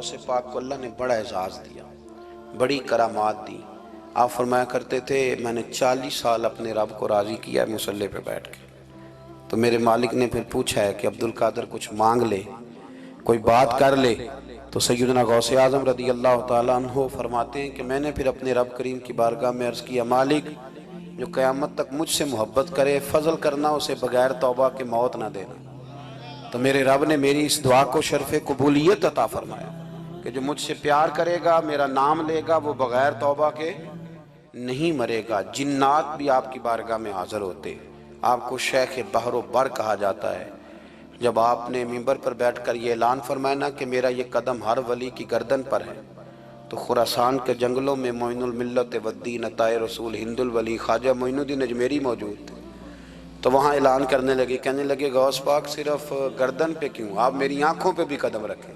غوث پاک کو اللہ نے بڑا اعزاز دیا، بڑی کرامات دی۔ آپ فرمایا کرتے تھے میں نے 40 سال اپنے رب کو راضی کیا ہے مصلی پہ بیٹھ کے۔ تو میرے مالک نے پھر پوچھا ہے کہ عبدالقادر کچھ مانگ لے، کوئی بات کر لے، تو سیدنا غوث اعظم رضی اللہ تعالیٰ عنہ فرماتے ہیں کہ میں نے پھر اپنے رب کریم کی بارگاہ میں عرض کیا، مالک جو قیامت تک مجھ سے محبت کرے فضل کرنا، اسے بغیر توبہ کے موت نہ دینا۔ تو میرے رب نے میری اس دعا کو شرف قبولیت عطا فرمایا کہ جو مجھ سے پیار کرے گا، میرا نام لے گا، وہ بغیر توبہ کے نہیں مرے گا۔ جنات بھی آپ کی بارگاہ میں حاضر ہوتے، آپ کو شیخ بحر و بر کہا جاتا ہے۔ جب آپ نے منبر پر بیٹھ کر یہ اعلان فرمایا نا کہ میرا یہ قدم ہر ولی کی گردن پر ہے، تو خراسان کے جنگلوں میں معین الملت والدین عطائے رسول ہند الولی خواجہ معین الدین اجمیری موجود تھے۔ تو وہاں اعلان کرنے لگے، کہنے لگے غوث پاک صرف گردن پہ کیوں، آپ میری آنکھوں پہ بھی قدم رکھیں،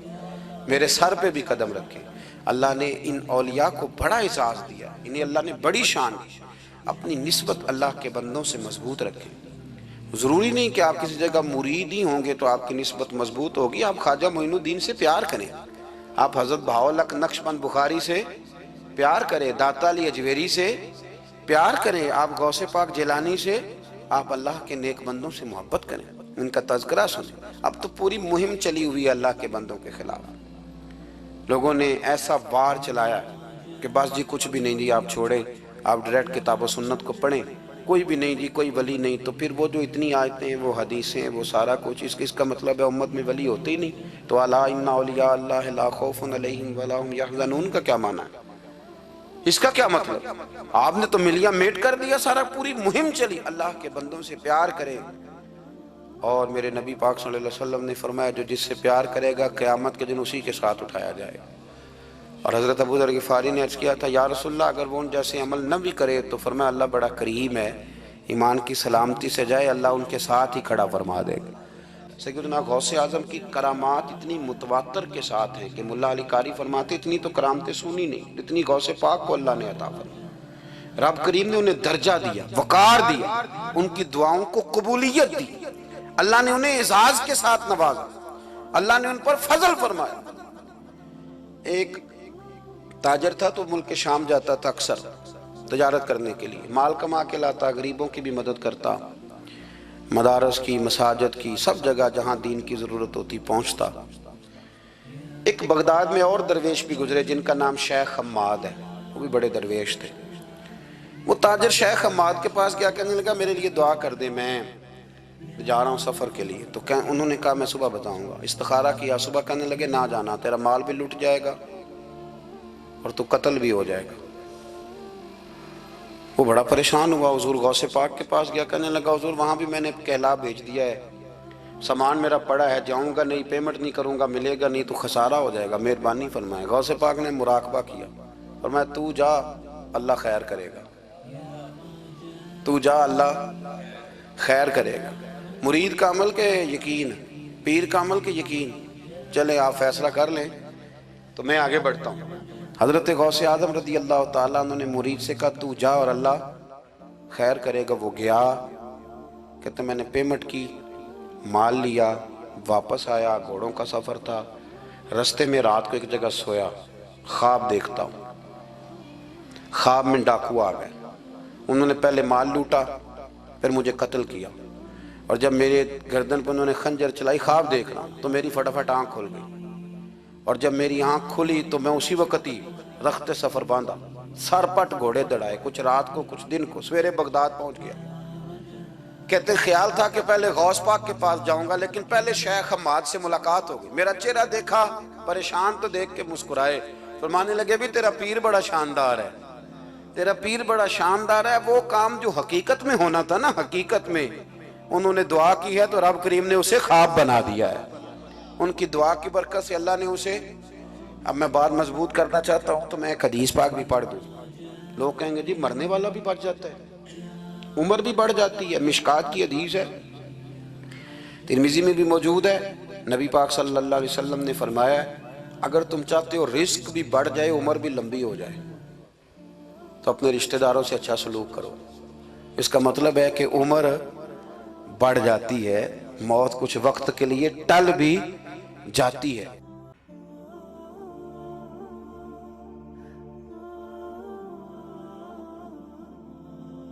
میرے سر پہ بھی قدم رکھیں۔ اللہ نے ان اولیاء کو بڑا اعزاز دیا، انہیں اللہ نے بڑی شان دی۔ اپنی نسبت اللہ کے بندوں سے مضبوط رکھیں۔ ضروری نہیں کہ آپ کسی جگہ مرید ہی ہوں گے تو آپ کی نسبت مضبوط ہوگی، آپ خواجہ معین الدین سے پیار کریں، آپ حضرت بہاؤالحق نقشبند بخاری سے پیار کریں، داتا علی اجویری سے پیار کریں، آپ غوث پاک جیلانی سے، آپ اللہ کے نیک بندوں سے محبت کریں، ان کا تذکرہ سنیں۔ اب تو پوری مہم چلی ہوئی ہے اللہ کے بندوں کے خلاف، لوگوں نے ایسا وار چلایا کہ بس جی کچھ بھی نہیں جی، آپ چھوڑیں، آپ ڈائریکٹ کتاب و سنت کو پڑھیں، کوئی بھی نہیں جی، کوئی ولی نہیں۔ تو پھر وہ جو اتنی آیتیں، وہ حدیثیں، وہ سارا کچھ، اس کا مطلب ہے امت میں ولی ہوتے ہی نہیں۔ تو الا ان اولیاء اللہ لا خوف علیہم ولا هم یحزنون کا کیا معنی ہے؟ اس کا کیا مطلب؟ آپ نے تو ملیا میٹ کر دیا، سارا پوری مہم چلی، اللہ کے بندوں سے پیار کریں۔ اور میرے نبی پاک صلی اللہ علیہ وسلم نے فرمایا جو جس سے پیار کرے گا قیامت کے دن اسی کے ساتھ اٹھایا جائے گا۔ اور حضرت ابو ذر غفاری نے عرض کیا تھا یا رسول اللہ اگر وہ ان جیسے عمل نہ بھی کرے تو فرمایا اللہ بڑا کریم ہے، ایمان کی سلامتی سے جائے اللہ ان کے ساتھ ہی کھڑا فرما دے گا۔ سیدنا غوث اعظم کی کرامات اتنی متواتر کے ساتھ ہیں کہ ملا علی قاری فرماتے اتنی تو کرامتیں سنی نہیں اتنی غوث پاک کو اللہ نے عطا فرمائی۔ رب کریم نے انہیں درجہ دیا، وقار دیا، ان کی دعاؤں کو قبولیت دی، اللہ نے انہیں اعزاز کے ساتھ نوازا، اللہ نے ان پر فضل فرمایا۔ ایک تاجر تھا تو ملک شام جاتا تھا اکثر تجارت کرنے کے لیے، مال کما کے لاتا، غریبوں کی بھی مدد کرتا، مدارس کی، مساجد کی، سب جگہ جہاں دین کی ضرورت ہوتی پہنچتا۔ ایک بغداد میں اور درویش بھی گزرے جن کا نام شیخ حماد ہے، وہ بھی بڑے درویش تھے۔ وہ تاجر شیخ حماد کے پاس گیا، کہنے لگا میرے لیے دعا کر دے، میں جا رہا ہوں سفر کے لیے۔ تو انہوں نے کہا میں صبح بتاؤں گا۔ استخارہ کیا، صبح کہنے لگے نہ جانا، تیرا مال بھی لٹ جائے گا اور تو قتل بھی ہو جائے گا۔ وہ بڑا پریشان ہوا، حضور غوث پاک کے پاس گیا، کہنے لگا حضور وہاں بھی میں نے کہلا بھیج دیا ہے، سامان میرا پڑا ہے، جاؤں گا نہیں، پیمنٹ نہیں کروں گا، ملے گا نہیں تو خسارہ ہو جائے گا، مہربانی فرمائے۔ غوث پاک نے مراقبہ کیا، فرمایا تو جا اللہ خیر کرے گا، تو جا اللہ خیر کرے گا۔ مرید کا عمل کے یقین، پیر کا عمل کے یقین، چلے آپ فیصلہ کر لیں تو میں آگے بڑھتا ہوں۔ حضرت غوث اعظم رضی اللہ تعالیٰ عنہ نے مرید سے کہا تو جا اور اللہ خیر کرے گا۔ وہ گیا، کہتے میں نے پیمنٹ کی، مال لیا، واپس آیا، گھوڑوں کا سفر تھا، رستے میں رات کو ایک جگہ سویا، خواب دیکھتا ہوں، خواب میں ڈاکو آ گئے، انہوں نے پہلے مال لوٹا پھر مجھے قتل کیا، اور جب میرے گردن پر انہوں نے خنجر چلائی، خواب دیکھ رہا ہوں تو میری فٹافٹ آنکھ کھل گئی، اور جب میری آنکھ کھلی تو میں اسی وقت ہی رخت سفر باندھا، سر پٹ گھوڑے دڑائے، کچھ رات کو کچھ دن کو، سویرے بغداد پہنچ گیا۔ کہتے خیال تھا کہ پہلے غوث پاک کے پاس جاؤں گا لیکن پہلے شیخ حماد سے ملاقات ہو گئی، میرا چہرہ دیکھا، پریشان تو دیکھ کے مسکرائے، فرمانے لگے بھی تیرا پیر بڑا شاندار ہے، تیرا پیر بڑا شاندار ہے۔ وہ کام جو حقیقت میں ہونا تھا نا، حقیقت میں انہوں نے دعا کی ہے تو رب کریم نے اسے خواب بنا دیا ہے، ان کی دعا کی برکت سے اللہ نے اسے۔ اب میں بات مضبوط کرنا چاہتا ہوں تو میں ایک حدیث پاک بھی پڑھ دوں۔ لوگ کہیں گے جی مرنے والا بھی بڑھ جاتا ہے، عمر بھی بڑھ جاتی ہے، مشکات کی حدیث ہے، ترمذی میں بھی موجود ہے، نبی پاک صلی اللہ علیہ وسلم نے فرمایا ہے اگر تم چاہتے ہو رزق بھی بڑھ جائے، عمر بھی لمبی ہو جائے، تو اپنے رشتہ داروں سے اچھا سلوک کرو۔ اس کا مطلب ہے کہ عمر بڑھ جاتی ہے، موت کچھ وقت کے لیے ٹل بھی جاتی ہے۔